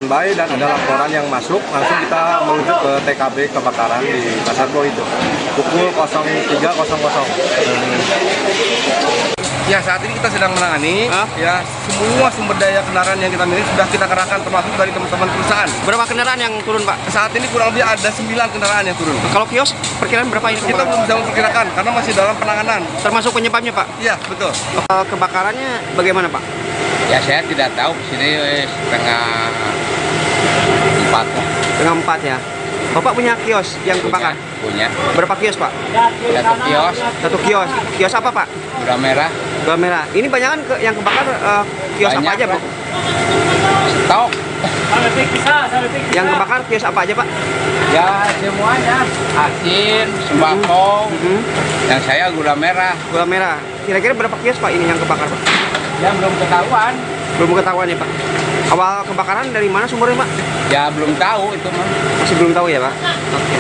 Baik, dan ada laporan yang masuk, langsung kita menuju ke TKB kebakaran di Pasar Bo itu pukul 03.00. Ya, saat ini kita sedang menangani ya semua sumber daya kendaraan yang kita miliki sudah kita kerahkan, termasuk dari teman-teman perusahaan. Berapa kendaraan yang turun, Pak? Saat ini kurang lebih ada 9 kendaraan yang turun. Kalau kios perkiraan berapa ini? Kita belum bisa memperkirakan karena masih dalam penanganan. Termasuk penyebabnya, Pak? Iya, betul. Kebakarannya bagaimana, Pak? Ya saya tidak tahu, sini setengah 4. Setengah 4 ya. Bapak punya kios yang kebakar? Punya. Berapa kios, Pak? Satu kios. Satu kios. Kios apa, Pak? Gula merah. Gula merah. Ini banyak kan yang kebakar kios Banyak, apa aja, Bu? Stok. Yang kebakar kios apa aja, Pak? Ya semuanya. Asin, sembako. Yang saya gula merah. Gula merah. Kira-kira berapa kios, Pak, ini yang kebakar, Pak? Ya belum ketahuan. Belum ketahuan ya, Pak. Awal kebakaran dari mana sumbernya, Pak? Ya belum tahu itu mah. Masih belum tahu ya, Pak? Oke.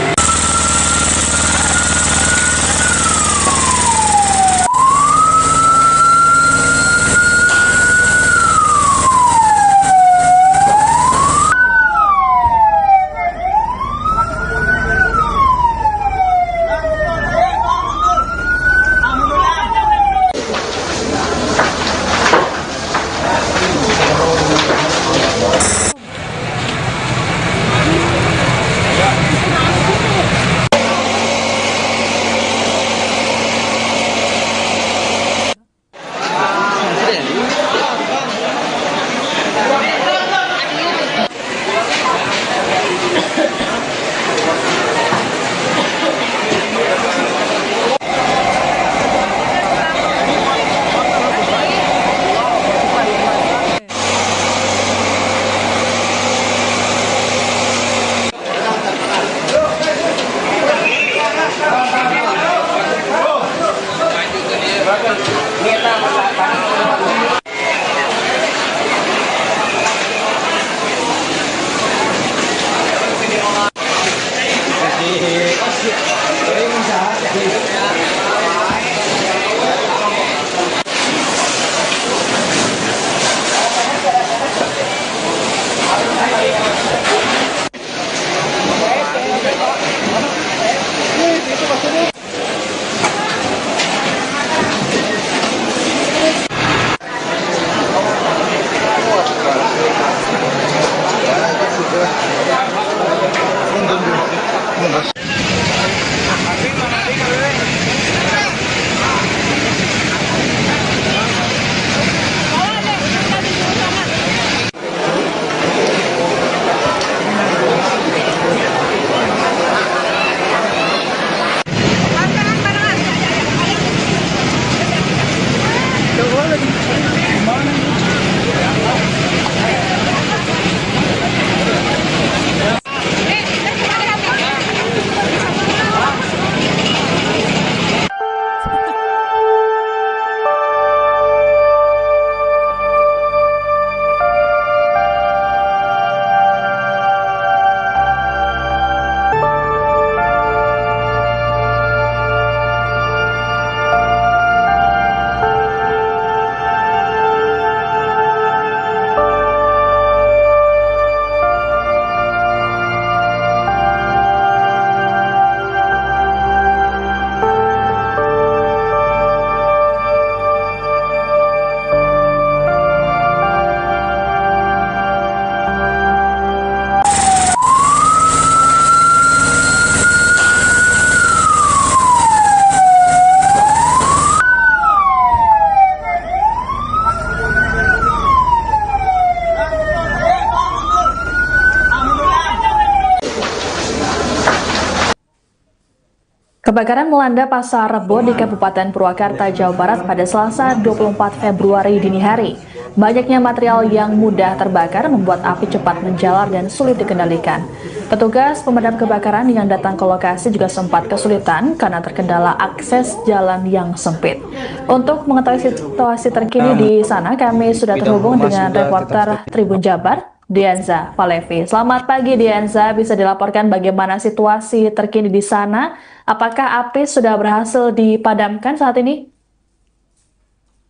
Kebakaran melanda Pasar Rebo di Kabupaten Purwakarta, Jawa Barat pada Selasa 24 Februari dini hari. Banyaknya material yang mudah terbakar membuat api cepat menjalar dan sulit dikendalikan. Petugas pemadam kebakaran yang datang ke lokasi juga sempat kesulitan karena terkendala akses jalan yang sempit. Untuk mengetahui situasi terkini di sana, kami sudah terhubung dengan reporter Tribun Jabar, Dianza Valevi. Selamat pagi Dianza, bisa dilaporkan bagaimana situasi terkini di sana? Apakah api sudah berhasil dipadamkan saat ini?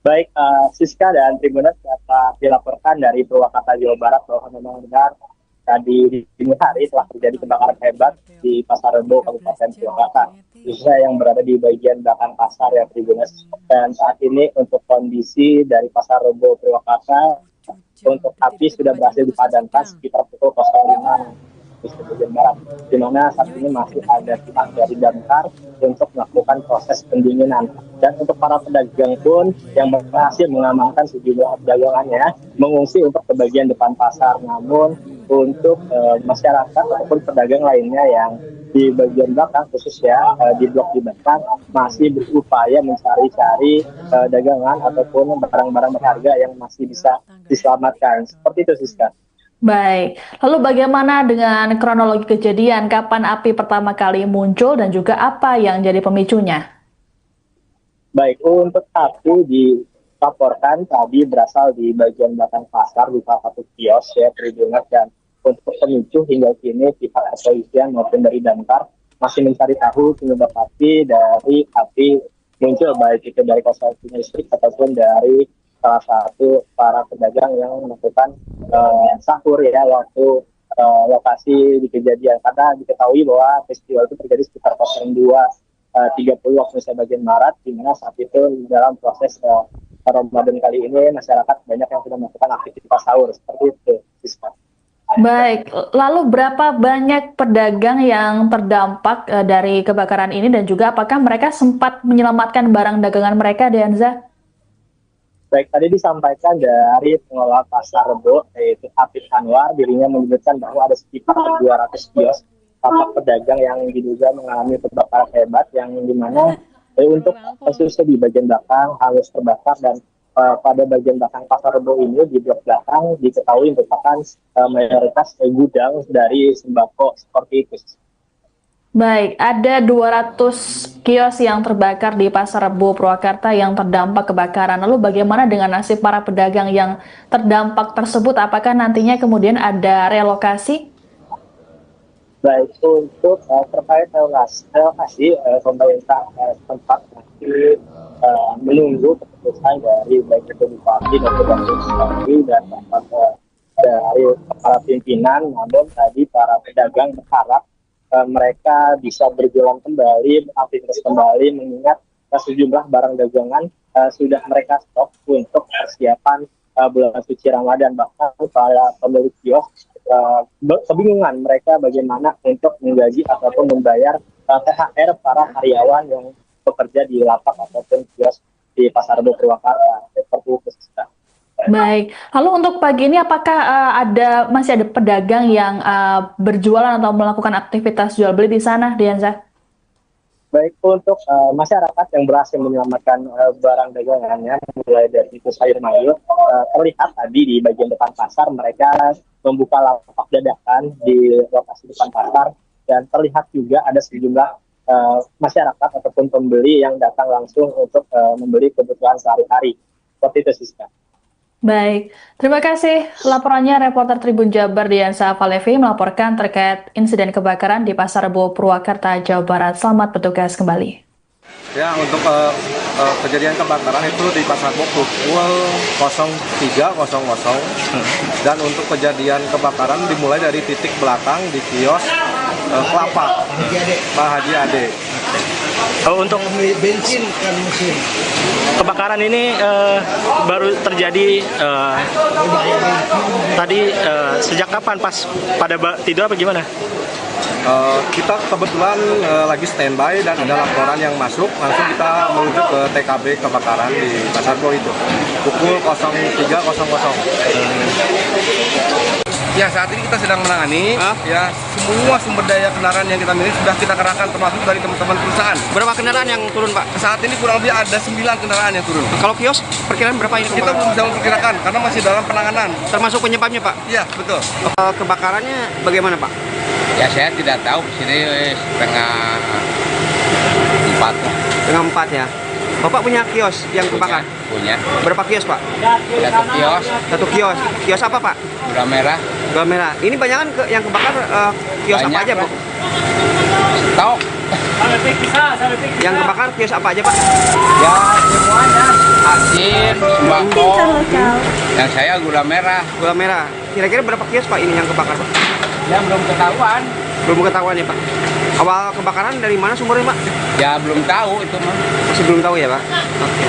Baik, Siska dan Tribuners dapat dilaporkan dari Purwakarta, Jawa Barat bahwa memang benar tadi dini hari telah terjadi kebakaran hebat di Pasar Rebo, Kabupaten Purwakarta, khususnya yang berada di bagian belakang pasar ya Tribuners. Dan saat ini untuk kondisi dari Pasar Rebo Purwakarta, untuk api sudah berhasil dipadamkan sekitar pukul 05 bagian barat, di mana saat ini masih ada pihak dari damkar untuk melakukan proses pendinginan. Dan untuk para pedagang pun yang berhasil mengamankan sejumlah dagangannya mengungsi untuk ke bagian depan pasar. Namun untuk masyarakat ataupun pedagang lainnya yang di bagian belakang khususnya di blok di belakang masih berupaya mencari-cari dagangan ataupun barang-barang berharga yang masih bisa diselamatkan. Seperti itu, Siska. Baik, lalu bagaimana dengan kronologi kejadian? Kapan api pertama kali muncul dan juga apa yang jadi pemicunya? Baik, untuk api dilaporkan tadi berasal di bagian belakang pasar di salah satu kios ya Tribuners, dan untuk pemicu hingga kini pihak kepolisian maupun dari damkar masih mencari tahu penyebab pasti dari api muncul, baik itu dari korsleting listrik ataupun dari salah satu para pedagang yang melakukan sahur ya waktu lokasi di kejadian, karena diketahui bahwa peristiwa itu terjadi sekitar 02.30 waktu Indonesia bagian Barat, di mana saat itu dalam proses Ramadan kali ini masyarakat banyak yang sudah melakukan aktivitas sahur seperti itu. Baik, lalu berapa banyak pedagang yang terdampak dari kebakaran ini dan juga apakah mereka sempat menyelamatkan barang dagangan mereka, Dianza? Baik, tadi disampaikan dari pengelola Pasar Rebo, yaitu Apif Anwar, dirinya menyebutkan bahwa ada sekitar 200 kios tapak pedagang yang diduga mengalami kebakaran hebat, yang dimana untuk khususnya di bagian belakang hangus terbakar, dan pada bagian belakang Pasar Rebo ini di blok belakang diketahui merupakan mayoritas gudang dari sembako seperti itu. Baik, ada 200 kios yang terbakar di Pasar Rebo Purwakarta yang terdampak kebakaran. Lalu bagaimana dengan nasib para pedagang yang terdampak tersebut? Apakah nantinya kemudian ada relokasi? Baik, untuk terkait relokasi, pemerintah tempat masih menunggu keputusan dari baik itu Bupati maupun Wakil dan tempat dari para pimpinan. Namun tadi para pedagang berharap mereka bisa berjualan kembali, aktivitas kembali, mengingat sejumlah barang dagangan sudah mereka stok untuk persiapan bulan suci Ramadan. Bahkan para pemilik kios kebingungan mereka bagaimana untuk menggaji ataupun membayar THR para karyawan yang bekerja di lapak ataupun kios di Pasar Rebo Purwakarta. Seperti itu. Baik, lalu untuk pagi ini apakah masih ada pedagang yang berjualan atau melakukan aktivitas jual beli di sana, Dianza? Baik, untuk masyarakat yang berhasil menyelamatkan barang dagangannya, mulai dari itu sayur mayur, terlihat tadi di bagian depan pasar mereka membuka lapak dadakan di lokasi depan pasar, dan terlihat juga ada sejumlah masyarakat ataupun pembeli yang datang langsung untuk membeli kebutuhan sehari-hari. Seperti itu, Siska. Baik, terima kasih laporannya reporter Tribun Jabar Diansa Falevi melaporkan terkait insiden kebakaran di Pasar Rebo Purwakarta, Jawa Barat. Selamat bertugas kembali. Ya, untuk kejadian kebakaran itu di Pasar Rebo pukul 03.00 dan untuk kejadian kebakaran dimulai dari titik belakang di kios Kelapa Pak Haji Ade. Untuk bensin kan mesin. Kebakaran ini baru terjadi tadi sejak kapan, pas pada tidur apa gimana? Kita kebetulan lagi standby dan ada laporan yang masuk, langsung kita menuju ke TKB kebakaran di Pasar Rebo itu pukul 03.00. Ya, saat ini kita sedang menangani. Ya, semua sumber daya kendaraan yang kita miliki sudah kita kerahkan, termasuk dari teman-teman perusahaan. Berapa kendaraan yang turun, Pak? Saat ini kurang lebih ada 9 kendaraan yang turun. Kalau kios, perkiraan berapa ini? Kita belum bisa memperkirakan karena masih dalam penanganan. Termasuk penyebabnya, Pak? Iya, betul. Kebakarannya bagaimana, Pak? Ya saya tidak tahu, di sini setengah 4. Setengah 4 ya. Bapak punya kios yang kebakar? Punya. Berapa kios, Pak? Satu kios. Satu kios. Kios apa, Pak? Gula merah. Gula merah. Ini banyak kan yang kebakar kios Banyak, apa aja, Pak? Stok. Yang kebakar kios apa aja, Pak? Ya semuanya. Asin, sembako. Yang saya gula merah. Gula merah. Kira-kira berapa kios, Pak, ini yang kebakar, Pak? Ya belum ketahuan. Belum ketahuan ya Pak. Awal kebakaran dari mana sumbernya Pak? Ya belum tahu itu mah. Masih belum tahu ya Pak. Oke.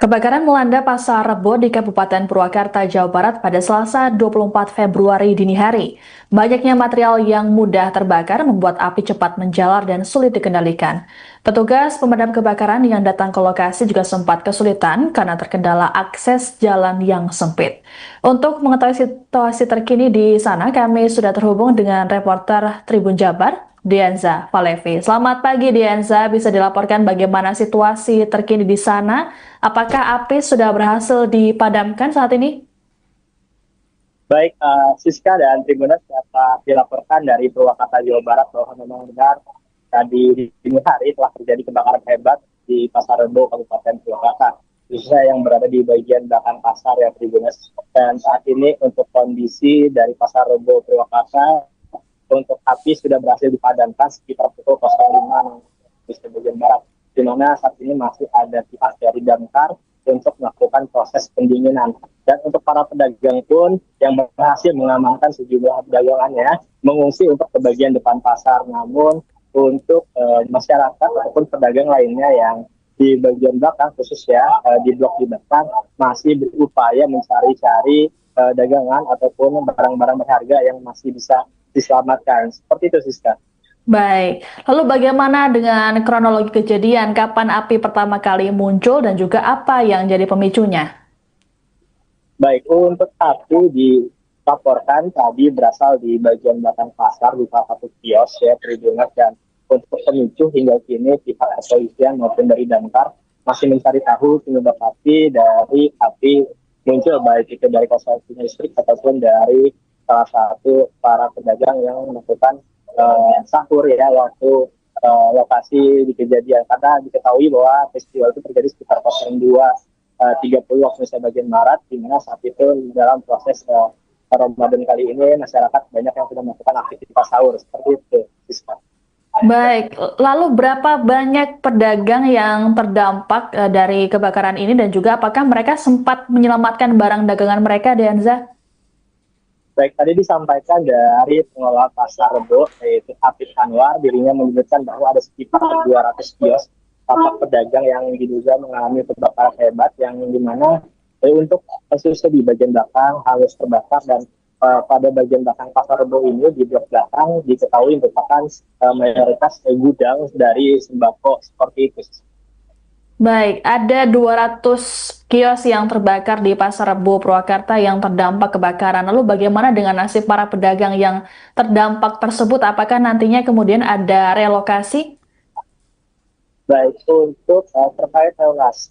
Kebakaran melanda Pasar Rebo di Kabupaten Purwakarta, Jawa Barat pada Selasa 24 Februari dini hari. Banyaknya material yang mudah terbakar membuat api cepat menjalar dan sulit dikendalikan. Petugas pemadam kebakaran yang datang ke lokasi juga sempat kesulitan karena terkendala akses jalan yang sempit. Untuk mengetahui situasi terkini di sana, kami sudah terhubung dengan reporter Tribun Jabar, Dianza Falevi. Selamat pagi Dianza, bisa dilaporkan bagaimana situasi terkini di sana? Apakah api sudah berhasil dipadamkan saat ini? Baik, Siska dan Tribunas dapat dilaporkan dari Purwakarta, Jawa Barat bahwa memang benar tadi di dini hari telah terjadi kebakaran hebat di Pasar Rebo, Kabupaten Purwakarta, khususnya yang berada di bagian belakang pasar ya Tribunas. Dan saat ini untuk kondisi dari Pasar Rebo Purwakarta, untuk api sudah berhasil dipadamkan sekitar pukul 05 di bagian barat, di mana saat ini masih ada pihak dari damkar untuk melakukan proses pendinginan. Dan untuk para pedagang pun yang berhasil mengamankan sejumlah dagangannya mengungsi untuk ke bagian depan pasar. Namun untuk masyarakat ataupun pedagang lainnya yang di bagian belakang khususnya di blok di depan masih berupaya mencari-cari dagangan ataupun barang-barang berharga yang masih bisa diselamatkan. Seperti itu, Siska. Baik, lalu bagaimana dengan kronologi kejadian? Kapan api pertama kali muncul dan juga apa yang jadi pemicunya? Baik, untuk api dilaporkan tadi berasal di bagian belakang pasar di salah satu kios ya, Tribungas, dan untuk pemicu hingga kini pihak kepolisian maupun dari damkar masih mencari tahu penyebab api dari api muncul, baik itu dari korsleting listrik ataupun dari salah satu para pedagang yang melakukan sahur ya waktu lokasi di kejadian, karena diketahui bahwa peristiwa itu terjadi sekitar 02.30 waktu Indonesia bagian Barat, di mana saat itu dalam proses Ramadan kali ini masyarakat banyak yang sudah melakukan aktivitas sahur seperti itu. Baik, lalu berapa banyak pedagang yang terdampak dari kebakaran ini dan juga apakah mereka sempat menyelamatkan barang dagangan mereka, Dianza? Baik, tadi disampaikan dari pengelola Pasar Rebo, yaitu Apif Anwar, dirinya menyebutkan bahwa ada sekitar 200 kios tapak pedagang yang diduga mengalami kebakaran hebat, yang dimana untuk khususnya di bagian belakang hangus terbakar, dan pada bagian belakang Pasar Rebo ini di blok belakang diketahui merupakan mayoritas gudang dari sembako seperti itu. Baik, ada 200 kios yang terbakar di Pasar Rebo Purwakarta yang terdampak kebakaran. Lalu bagaimana dengan nasib para pedagang yang terdampak tersebut? Apakah nantinya kemudian ada relokasi? Baik, untuk terkait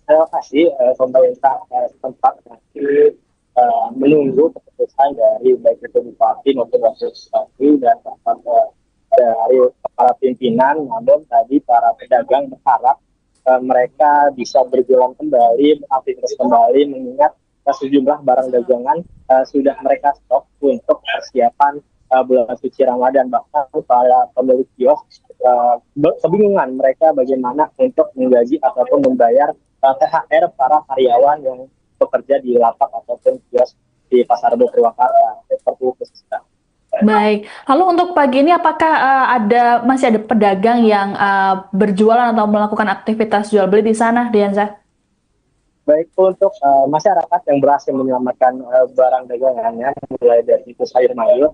relokasi, pemerintah setempat masih menunggu keputusan dari baik itu bupati maupun wakil bupati dan dari para pimpinan. Namun tadi para pedagang berharap mereka bisa berjualan kembali, beraktivitas kembali, mengingat sejumlah barang dagangan sudah mereka stok untuk persiapan bulan suci Ramadan. Bahkan para pemilik kios kebingungan mereka bagaimana untuk menggaji ataupun membayar THR para karyawan yang bekerja di lapak ataupun kios di Pasar Rebo Purwakarta. Seperti itu. Baik, lalu untuk pagi ini apakah masih ada pedagang yang berjualan atau melakukan aktivitas jual beli di sana, Dianza? Baik, untuk masyarakat yang berhasil menyelamatkan barang dagangannya, mulai dari itu sayur mayur,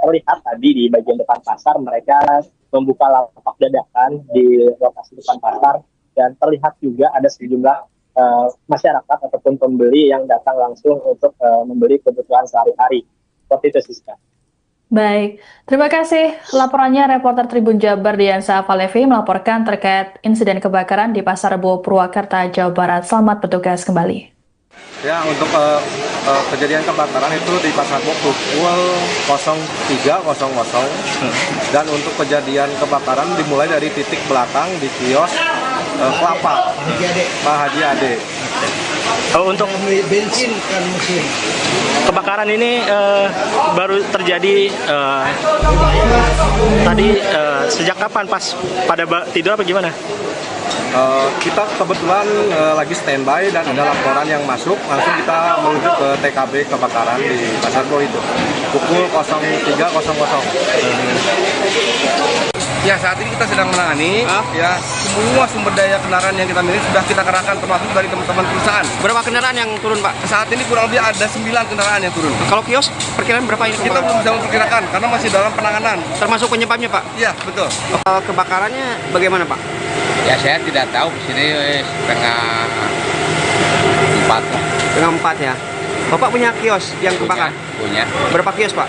terlihat tadi di bagian depan pasar mereka membuka lapak dadakan di lokasi depan pasar, dan terlihat juga ada sejumlah masyarakat ataupun pembeli yang datang langsung untuk membeli kebutuhan sehari-hari. Seperti itu, Siska. Baik, terima kasih laporannya reporter Tribun Jabar Diansa Falevi melaporkan terkait insiden kebakaran di Pasar Rebo Purwakarta, Jawa Barat. Selamat bertugas kembali. Ya, untuk kejadian kebakaran itu di Pasar Rebo pukul 03.00 dan untuk kejadian kebakaran dimulai dari titik belakang di kios Kelapa Pak Haji Ade. Untuk bensin kan mesin. Kebakaran ini baru terjadi tadi sejak kapan, pas pada tidur apa gimana? Kita kebetulan lagi standby dan ada laporan yang masuk, langsung kita menuju ke TKB kebakaran di Pasar Rebo itu pukul 03.00. Ya, saat ini kita sedang menangani ya semua sumber daya kendaraan yang kita miliki sudah kita kerahkan, termasuk dari teman-teman perusahaan. Berapa kendaraan yang turun, Pak? Saat ini kurang lebih ada 9 kendaraan yang turun. Kalau kios, perkiraan berapa ini? Kita belum bisa memperkirakan karena masih dalam penanganan. Termasuk penyebabnya, Pak? Iya, betul. Kebakarannya bagaimana, Pak? Ya saya tidak tahu, di sini setengah 4 lah. Setengah 4 ya. Bapak punya kios yang kebakar? Punya. Berapa kios, Pak?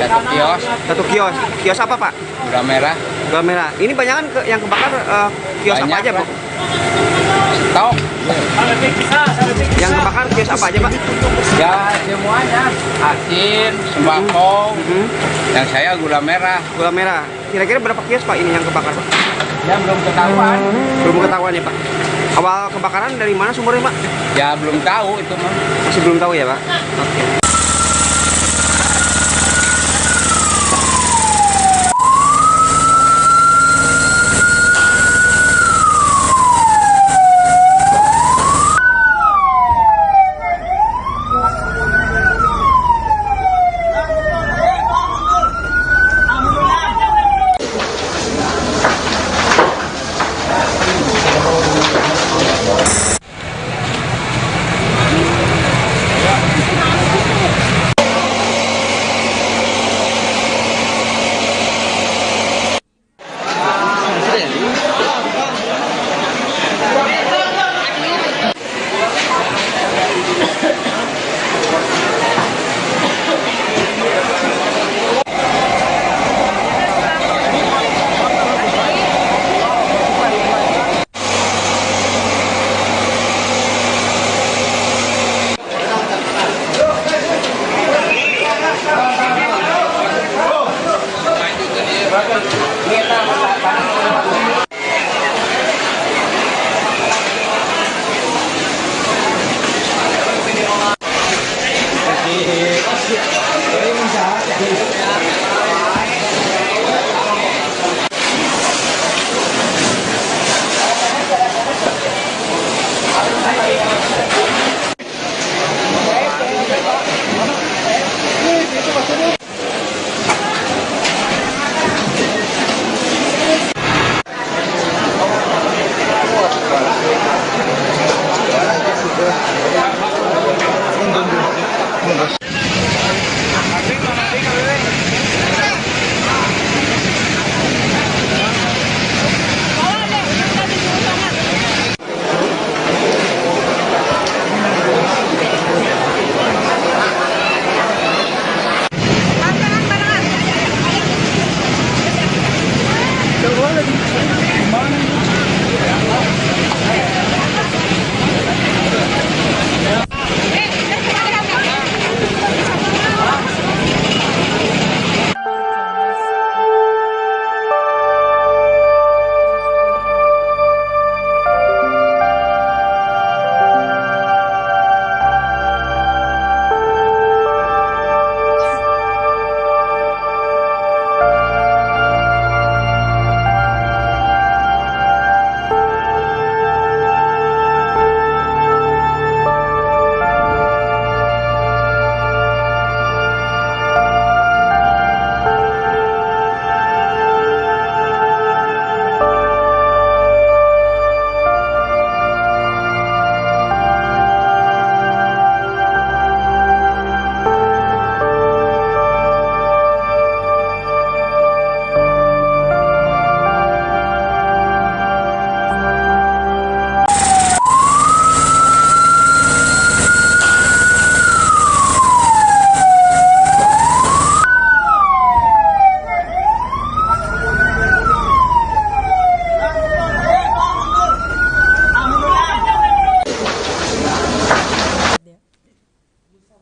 Satu kios. Satu kios. Kios apa, Pak? Gula merah. Gula merah. Ini banyak kan yang kebakar kios Banyak, apa aja, Pak? Stok. Yang kebakar kios apa aja, Pak? Ya semuanya. Asin, sembako. Yang saya gula merah. Gula merah. Kira-kira berapa kios, Pak, ini yang kebakar, Pak? Ya belum ketahuan. Belum ketahuan ya, Pak? Awal kebakaran dari mana sumbernya, Pak? Ya belum tahu itu mah. Masih belum tahu ya, Pak? Oke.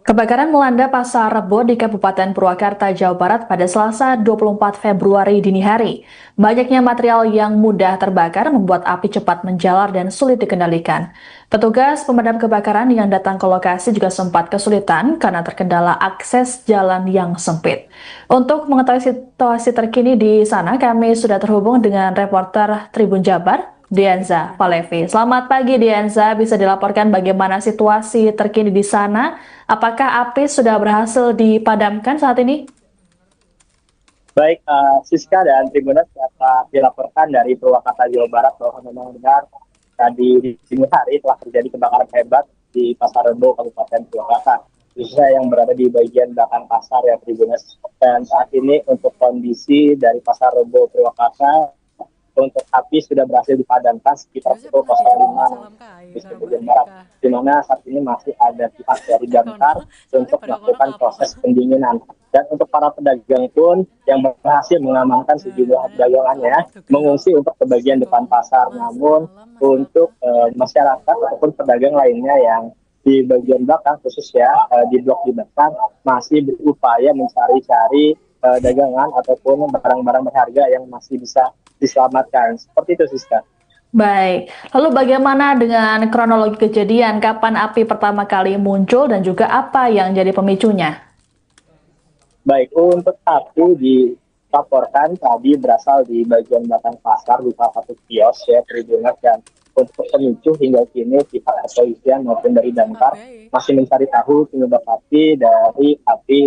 Kebakaran melanda Pasar Rebo di Kabupaten Purwakarta, Jawa Barat pada Selasa 24 Februari dini hari. Banyaknya material yang mudah terbakar membuat api cepat menjalar dan sulit dikendalikan. Petugas pemadam kebakaran yang datang ke lokasi juga sempat kesulitan karena terkendala akses jalan yang sempit. Untuk mengetahui situasi terkini di sana, kami sudah terhubung dengan reporter Tribun Jabar, Dianza Palevi. Selamat pagi Dianza, bisa dilaporkan bagaimana situasi terkini di sana? Apakah api sudah berhasil dipadamkan saat ini? Baik, Siska dan Tribunas dapat dilaporkan dari Purwakarta, Jawa Barat bahwa memang benar tadi di dini hari telah terjadi kebakaran hebat di Pasar Rebo, Kabupaten Purwakarta, khususnya yang berada di bagian belakang pasar ya Tribunas. Dan saat ini untuk kondisi dari Pasar Rebo Purwakarta, untuk api sudah berhasil dipadamkan sekitar pukul 05 di bagian barat, di mana saat ini masih ada pihak dari damkar untuk melakukan proses pendinginan. Dan untuk para pedagang pun yang berhasil mengamankan sejumlah dagangannya mengungsi untuk ke bagian depan pasar. Namun untuk masyarakat ataupun pedagang lainnya yang di bagian belakang khususnya di blok di belakang masih berupaya mencari-cari dagangan ataupun barang-barang berharga yang masih bisa diselamatkan. Seperti itu, Siska. Baik, lalu bagaimana dengan kronologi kejadian? Kapan api pertama kali muncul dan juga apa yang jadi pemicunya? Baik, untuk api dilaporkan tadi berasal di bagian belakang pasar di salah satu kios ya Tribunas, dan untuk pemicu hingga kini pihak kepolisian maupun dari damkar masih mencari tahu penyebab api dari api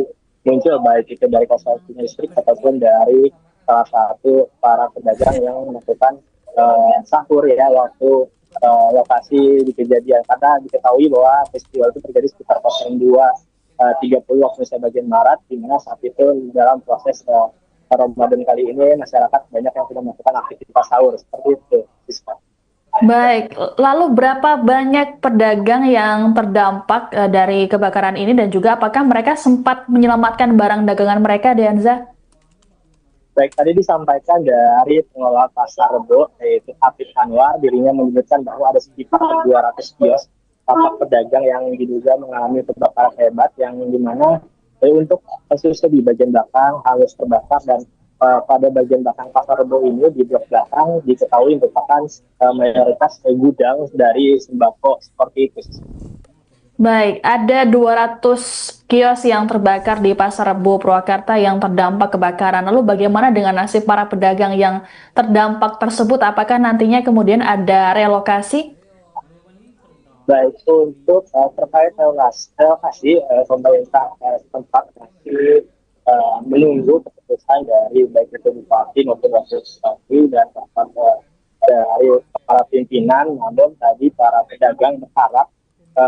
muncul, baik itu dari korsleting listrik ataupun dari salah satu para pedagang yang melakukan sahur ya waktu lokasi di kejadian. Karena diketahui bahwa festival itu terjadi sekitar 02.30 waktu Indonesia bagian Barat, di mana saat itu dalam proses Ramadan kali ini masyarakat banyak yang sudah melakukan aktivitas sahur. Seperti itu, Siska. Baik, lalu berapa banyak pedagang yang terdampak dari kebakaran ini dan juga apakah mereka sempat menyelamatkan barang dagangan mereka, Dianza? Baik, tadi disampaikan dari pengelola Pasar Rebo, yaitu Afif Anwar, dirinya menyebutkan bahwa ada sekitar 200 kios tapak pedagang yang diduga mengalami kebakaran hebat, yang dimana untuk khususnya di bagian belakang harus terbakar, dan pada bagian belakang Pasar Rebo ini di blok belakang diketahui merupakan mayoritas gudang dari sembako seperti itu. Baik, ada 200 kios yang terbakar di Pasar Rebo Purwakarta yang terdampak kebakaran. Lalu bagaimana dengan nasib para pedagang yang terdampak tersebut? Apakah nantinya kemudian ada relokasi? Baik, untuk terkait relokasi, pemerintah setempat masih menunggu keputusan dari baik itu bupati maupun wakil bupati dan dari para pimpinan. Namun tadi para pedagang berharap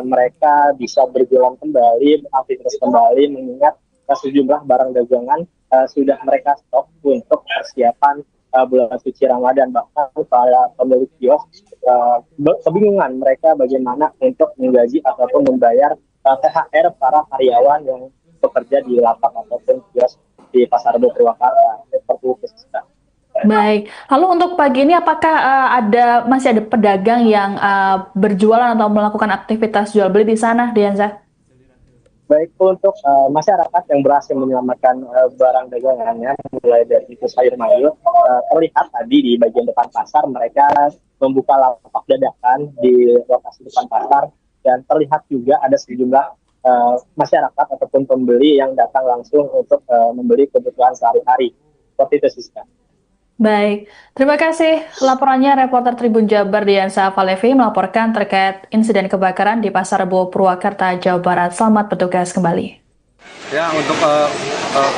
mereka bisa berjualan kembali, aktivitas kembali, mengingat sejumlah barang dagangan sudah mereka stok untuk persiapan bulan suci Ramadan. Bahkan para pemilik kios kebingungan mereka bagaimana untuk menggaji ataupun membayar THR para karyawan yang bekerja di lapak ataupun kios di Pasar Rebo Purwakarta. Seperti itu. Baik, lalu untuk pagi ini apakah masih ada pedagang yang berjualan atau melakukan aktivitas jual beli di sana, Dianza? Baik, untuk masyarakat yang berhasil menyelamatkan barang dagangannya, mulai dari itu sayur mayur, terlihat tadi di bagian depan pasar mereka membuka lapak dadakan di lokasi depan pasar, dan terlihat juga ada sejumlah masyarakat ataupun pembeli yang datang langsung untuk membeli kebutuhan sehari-hari. Seperti itu, Siska. Baik, terima kasih laporannya reporter Tribun Jabar Diansa Falevi melaporkan terkait insiden kebakaran di Pasar Rebo Purwakarta, Jawa Barat. Selamat bertugas kembali. Ya, untuk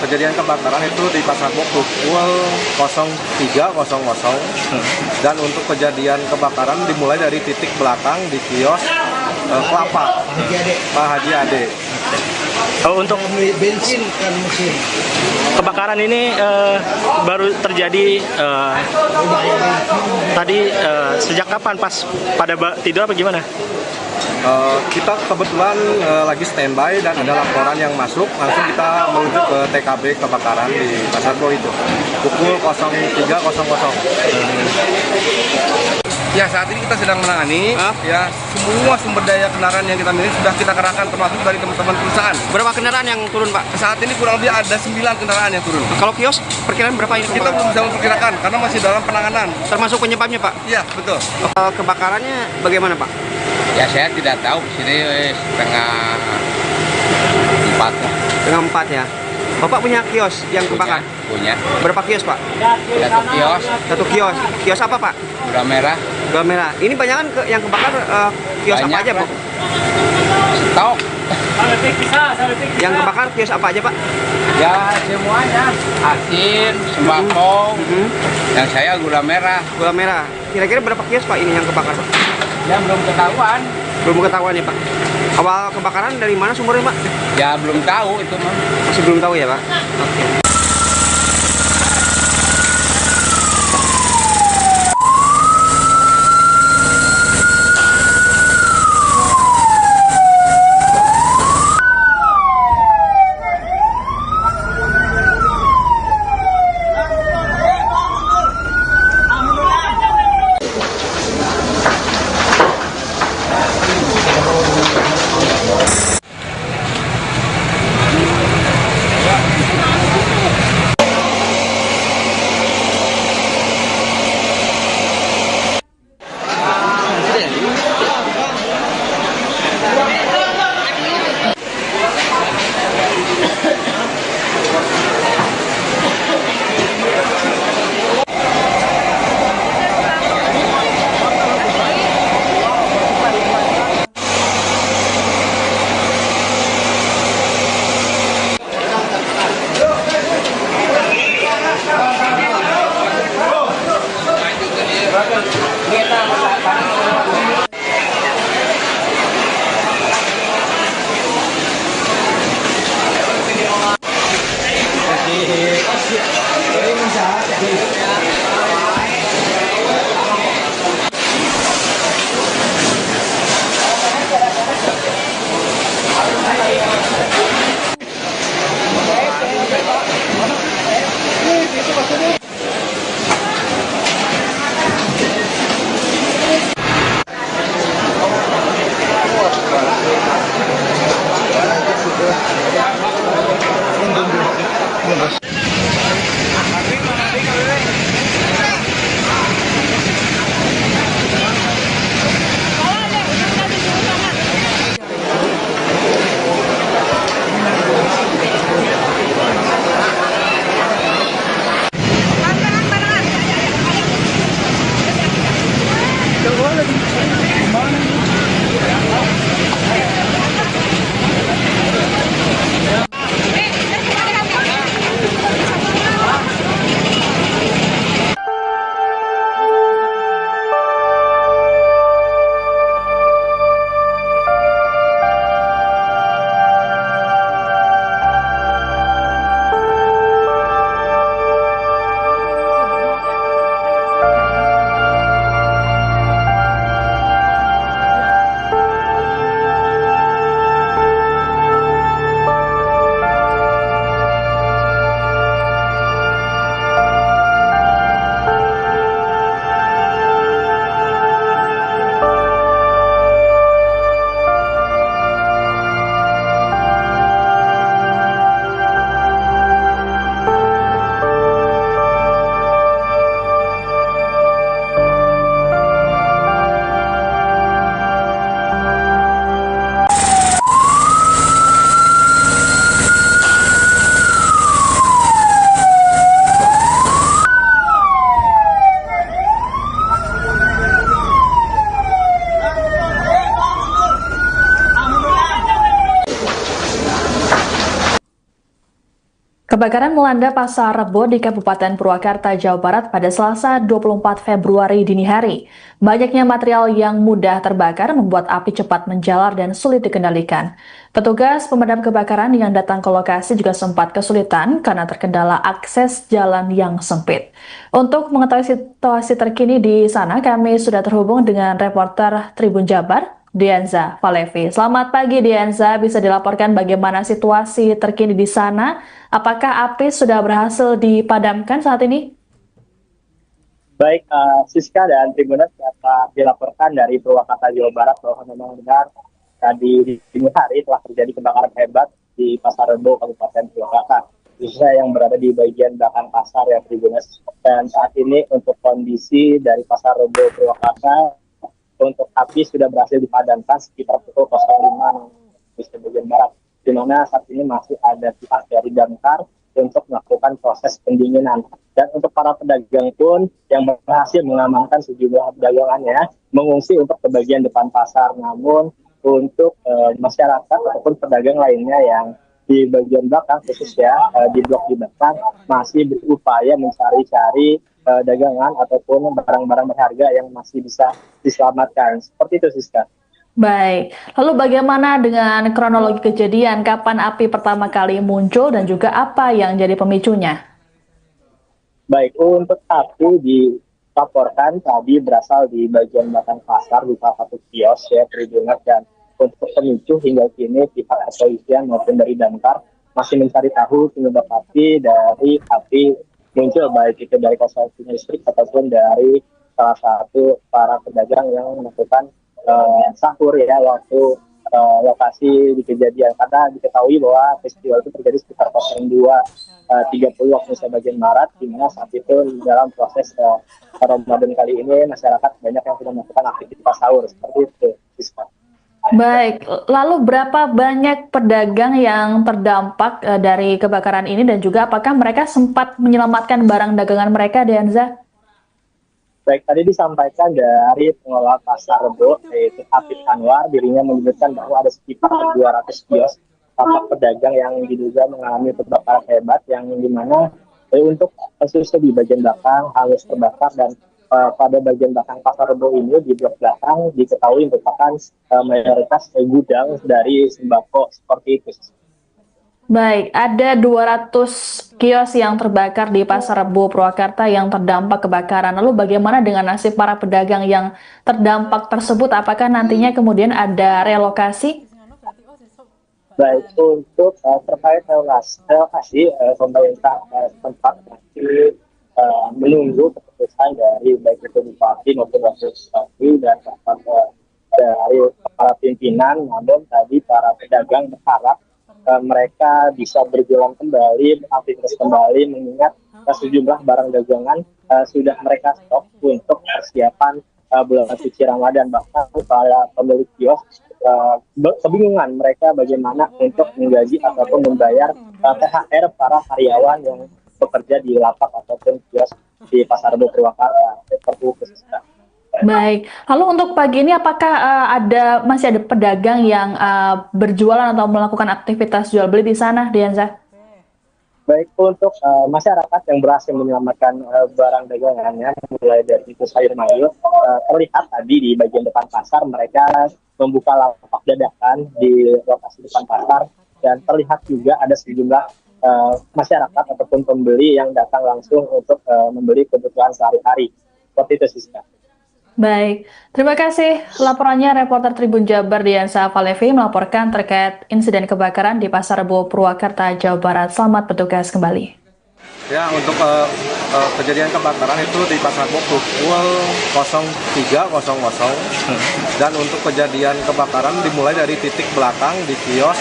kejadian kebakaran itu di Pasar Rebo pukul 03.00 dan untuk kejadian kebakaran dimulai dari titik belakang di kios Kelapa Pak Haji Ade. Untuk kebakaran ini baru terjadi tadi sejak kapan? Pas pada tidur apa gimana? Kita kebetulan lagi standby dan ada laporan yang masuk, langsung kita menuju ke TKB kebakaran di Pasar Rebo itu pukul 03.00. Ya, saat ini kita sedang menangani ya semua sumber daya kendaraan yang kita miliki sudah kita kerahkan, termasuk dari teman-teman perusahaan. Berapa kendaraan yang turun, Pak? Saat ini kurang lebih ada 9 kendaraan yang turun. Kalau kios, perkiraan berapa ini? Kita belum bisa memperkirakan karena masih dalam penanganan. Termasuk penyebabnya, Pak? Iya, betul. Kebakarannya bagaimana, Pak? Ya saya tidak tahu, di sini setengah 4 lah. Setengah 4 ya. Bapak punya kios yang kebakar? Punya. Berapa kios, Pak? Satu kios, Satu kios. Kios apa, Pak? gula merah, Gula merah. Ini banyak kan yang kebakar kios apa Banyak, aja, Bu? Pak. Stok. Yang kebakar kios apa aja, Pak? Ya semuanya, asin, sembako. Yang saya gula merah. Gula merah. Kira-kira berapa kios, Pak, ini yang kebakar, Pak? Ya belum ketahuan. Belum ketahuan ya, Pak. Awal kebakaran dari mana sumbernya, Pak? Ya belum tahu itu mah. Masih belum tahu ya, Pak? Oke. Tapi Kebakaran melanda Pasar Rebo di Kabupaten Purwakarta, Jawa Barat pada Selasa 24 Februari dini hari. Banyaknya material yang mudah terbakar membuat api cepat menjalar dan sulit dikendalikan. Petugas pemadam kebakaran yang datang ke lokasi juga sempat kesulitan karena terkendala akses jalan yang sempit. Untuk mengetahui situasi terkini di sana, kami sudah terhubung dengan reporter Tribun Jabar, Dianza Falevi. Selamat pagi Dianza, bisa dilaporkan bagaimana situasi terkini di sana? Apakah api sudah berhasil dipadamkan saat ini? Baik, Siska dan Tribuners dapat dilaporkan dari Purwakarta, Jawa Barat bahwa memang benar tadi di dini hari telah terjadi kebakaran hebat di Pasar Rebo, Kabupaten Purwakarta, khususnya yang berada di bagian belakang pasar ya Tribuners. Dan saat ini untuk kondisi dari Pasar Rebo Purwakarta, untuk api sudah berhasil dipadamkan sekitar pukul 05 di bagian barat, di mana saat ini masih ada pihak dari damkar untuk melakukan proses pendinginan. Dan untuk para pedagang pun yang berhasil mengamankan sejumlah dagangannya mengungsi untuk ke bagian depan pasar. Namun untuk masyarakat ataupun pedagang lainnya yang di bagian belakang, khususnya di blok di belakang, masih berupaya mencari-cari dagangan ataupun barang-barang berharga yang masih bisa diselamatkan. Seperti itu, Siska. Baik, lalu bagaimana dengan kronologi kejadian? Kapan api pertama kali muncul dan juga apa yang jadi pemicunya? Baik, untuk api dilaporkan tadi berasal di bagian belakang pasar di salah satu kios ya Tribuners, dan untuk pemicu hingga kini pihak kepolisian maupun dari damkar masih mencari tahu penyebab api dari api muncul, baik itu dari korsleting listrik ataupun dari salah satu para pedagang yang melakukan sahur ya waktu lokasi di kejadian. Karena diketahui bahwa festival itu terjadi sekitar 02.30 waktu Indonesia bagian Barat, di mana saat itu dalam proses Ramadan kali ini masyarakat banyak yang sudah melakukan aktivitas sahur. Seperti itu, Siska. Baik, lalu berapa banyak pedagang yang terdampak dari kebakaran ini dan juga apakah mereka sempat menyelamatkan barang dagangan mereka, Dianza? Baik, tadi disampaikan dari pengelola Pasar Rebo, yaitu Afif Anwar, dirinya menyebutkan bahwa ada sekitar 200 kios tapak pedagang yang diduga mengalami kebakaran hebat, yang dimana untuk khususnya di bagian belakang hangus terbakar, dan pada bagian belakang Pasar Rebo ini di blok belakang diketahui merupakan mayoritas gudang dari sembako seperti itu. Baik, ada 200 kios yang terbakar di Pasar Rebo Purwakarta yang terdampak kebakaran. Lalu bagaimana dengan nasib para pedagang yang terdampak tersebut? Apakah nantinya kemudian ada relokasi? Baik, untuk terkait relokasi, pemerintah tempat masih menunggu keputusan dari baik itu bupati maupun wakil bupati dan dari para pimpinan. Namun tadi para pedagang berharap mereka bisa berjualan kembali, aktivitas kembali, mengingat sejumlah barang dagangan sudah mereka stok untuk persiapan bulan suci Ramadan. Bahkan para pemilik kios kebingungan mereka bagaimana untuk menggaji ataupun membayar THR para karyawan yang bekerja di lapak ataupun kios di Pasar Rebo Purwakarta. Seperti itu. Baik, lalu untuk pagi ini apakah masih ada pedagang yang berjualan atau melakukan aktivitas jual beli di sana, Dianza? Baik, untuk masyarakat yang berhasil menyelamatkan barang dagangannya, mulai dari itu sayur mayur, terlihat tadi di bagian depan pasar mereka membuka lapak dadakan di lokasi depan pasar, dan terlihat juga ada sejumlah masyarakat ataupun pembeli yang datang langsung untuk membeli kebutuhan sehari-hari. Seperti itu, Siska. Baik, terima kasih laporannya reporter Tribun Jabar Dianza Falevi melaporkan terkait insiden kebakaran di Pasar Rebo Purwakarta, Jawa Barat. Selamat bertugas kembali. Ya, untuk kejadian kebakaran itu di Pasar Rebo pukul 03.00 dan untuk kejadian kebakaran dimulai dari titik belakang di kios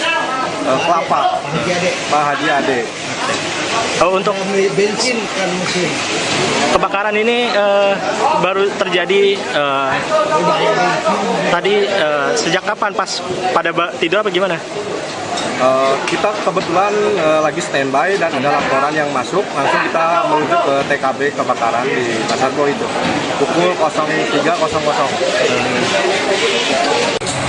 Kelapa Pak Haji Ade. Untuk kebakaran ini baru terjadi tadi sejak kapan, pas pada tidur apa gimana? Kita kebetulan lagi standby dan ada laporan yang masuk, langsung kita menuju ke TKB kebakaran di Pasar Rebo itu pukul 03.00.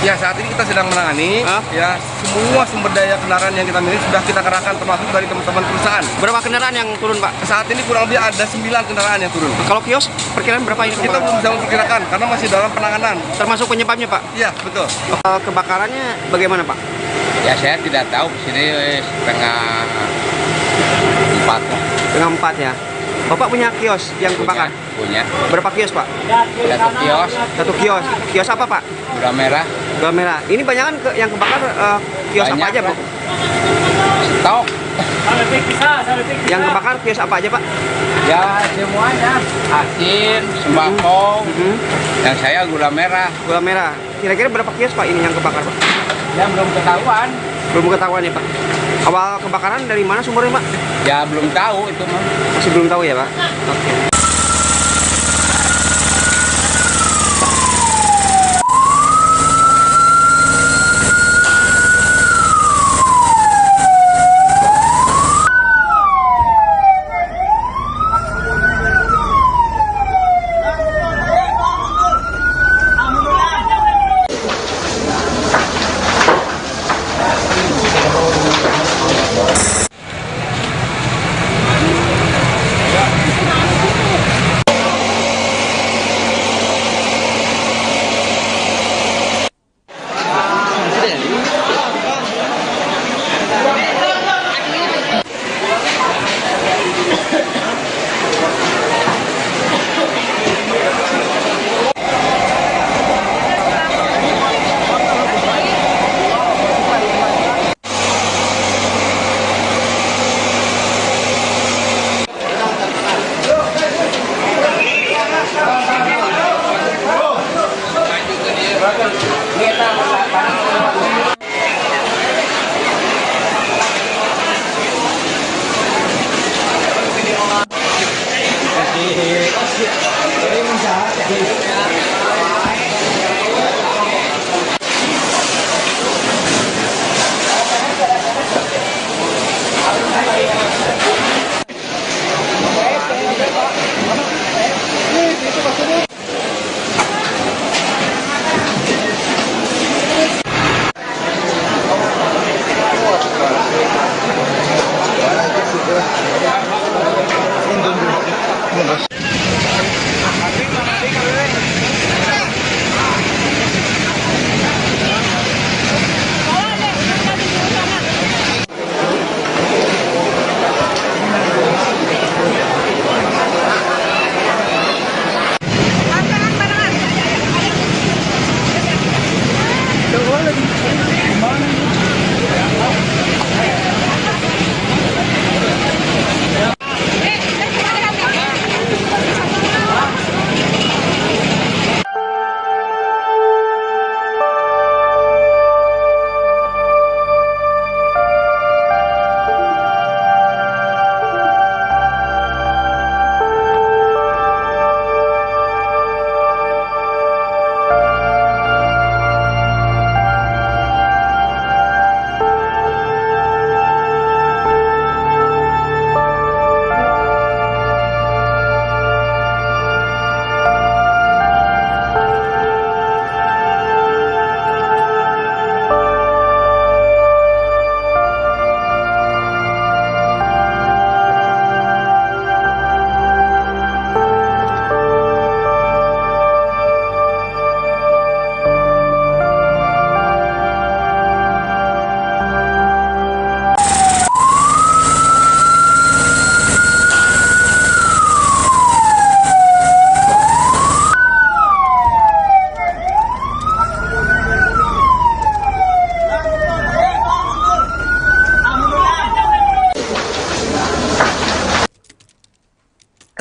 Ya, saat ini kita sedang menangani. Ya, semua sumber daya kendaraan yang kita miliki sudah kita kerahkan, termasuk dari teman-teman perusahaan. Berapa kendaraan yang turun, Pak? Saat ini kurang lebih ada 9 kendaraan yang turun. Kalau kios, perkiraan berapa ini? Kita belum bisa memperkirakan karena masih dalam penanganan. Termasuk penyebabnya, Pak? Iya, betul. Kebakarannya bagaimana, Pak? Ya saya tidak tahu, di sini setengah 4 lah. Setengah 4 ya. Bapak punya kios yang kebakar? Punya. Berapa kios, Pak? Satu kios, Satu kios. Kios apa, Pak? gula merah, Gula merah. Ini banyak kan yang kebakar kios apa Banyak, aja, Pak? stok. Yang kebakar kios apa aja, Pak? Ya semuanya. Asin, sembako. Yang saya gula merah. Gula merah. Kira-kira berapa kios, Pak, ini yang kebakar, Pak? Ya belum ketahuan. Belum ketahuan ya, Pak. Awal kebakaran dari mana sumbernya, Pak? Ya belum tahu itu mah. Masih belum tahu ya, Pak? Oke.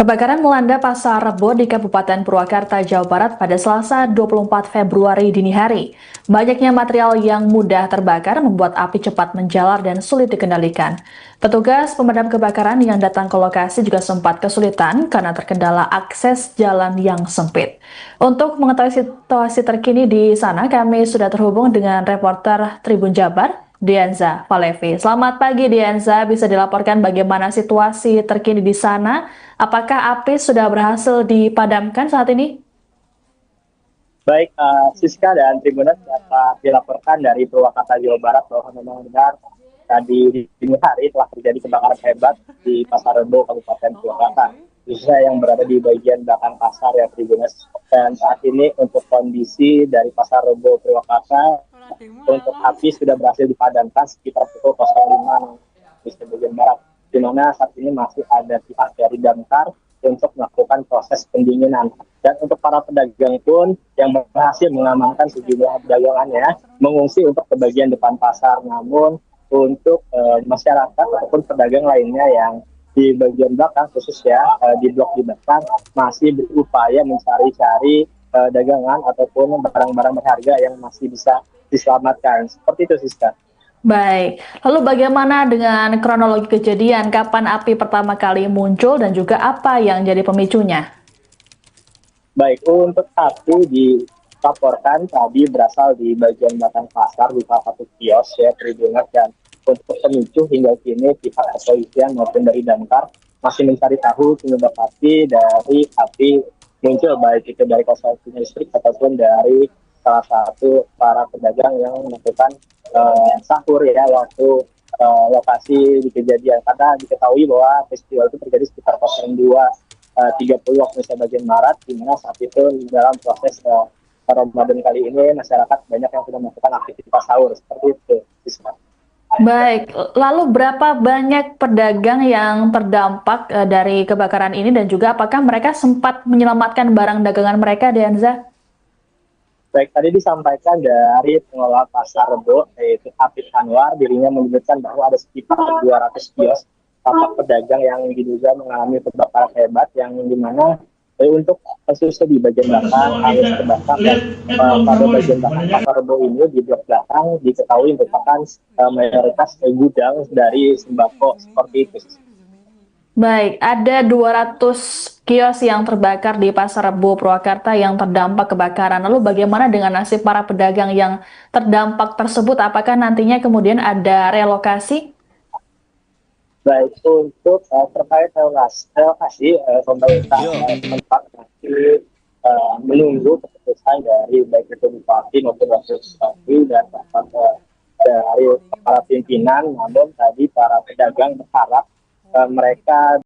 Kebakaran melanda Pasar Rebo di Kabupaten Purwakarta, Jawa Barat pada Selasa 24 Februari dini hari. Banyaknya material yang mudah terbakar membuat api cepat menjalar dan sulit dikendalikan. Petugas pemadam kebakaran yang datang ke lokasi juga sempat kesulitan karena terkendala akses jalan yang sempit. Untuk mengetahui situasi terkini di sana, kami sudah terhubung dengan reporter Tribun Jabar, Dianza Valevi. Selamat pagi Dianza, bisa dilaporkan bagaimana situasi terkini di sana? Apakah api sudah berhasil dipadamkan saat ini? Baik, Siska dan Tribuners dapat dilaporkan dari Purwakarta, Jawa Barat bahwa memang benar tadi di dini hari telah terjadi kebakaran hebat di Pasar Rebo, Kabupaten Purwakarta, khususnya yang berada di bagian belakang pasar ya Tribuners. Dan saat ini untuk kondisi dari Pasar Rebo Purwakarta, untuk api sudah berhasil dipadamkan sekitar pukul 05 di bagian barat, di mana saat ini masih ada pihak dari damkar untuk melakukan proses pendinginan. Dan untuk para pedagang pun yang berhasil mengamankan sejumlah dagangannya mengungsi untuk ke bagian depan pasar. Namun untuk masyarakat ataupun pedagang lainnya yang di bagian belakang khususnya di blok di belakang masih berupaya mencari-cari dagangan ataupun barang-barang berharga yang masih bisa diselamatkan. Seperti itu, Siska. Baik, lalu bagaimana dengan kronologi kejadian? Kapan api pertama kali muncul dan juga apa yang jadi pemicunya? Baik, untuk api dilaporkan tadi berasal di bagian belakang pasar di salah satu kios ya Tribuners, dan untuk pemicu hingga kini pihak kepolisian maupun dari damkar masih mencari tahu penyebab pasti dari api muncul, baik itu dari korsleting listrik ataupun dari salah satu para pedagang yang melakukan sahur ya waktu lokasi di kejadian. Karena diketahui bahwa peristiwa itu terjadi sekitar 02.30 waktu Indonesia bagian barat, di mana saat itu dalam proses Ramadan kali ini masyarakat banyak yang sudah melakukan aktivitas sahur seperti itu. Baik, lalu berapa banyak pedagang yang terdampak dari kebakaran ini dan juga apakah mereka sempat menyelamatkan barang dagangan mereka, Dianza? Baik, tadi disampaikan dari pengelola Pasar Rebo, yaitu Apit Anwar, dirinya menyebutkan bahwa ada sekitar 200 kios tapak pedagang yang diduga mengalami kebakaran hebat, yang dimana untuk khususnya di bagian belakang harus terbakar, dan pada bagian belakang Pasar Rebo ini di blok belakang diketahui merupakan mayoritas gudang dari sembako seperti itu. Baik, ada 200 kios yang terbakar di Pasar Rebo Purwakarta yang terdampak kebakaran. Lalu bagaimana dengan nasib para pedagang yang terdampak tersebut? Apakah nantinya kemudian ada relokasi? Baik, untuk terkait relokasi, pemerintah tempat masih menunggu keputusan dari baik itu bupati maupun wakil bupati dan dari para pimpinan. Namun tadi para pedagang berharap mereka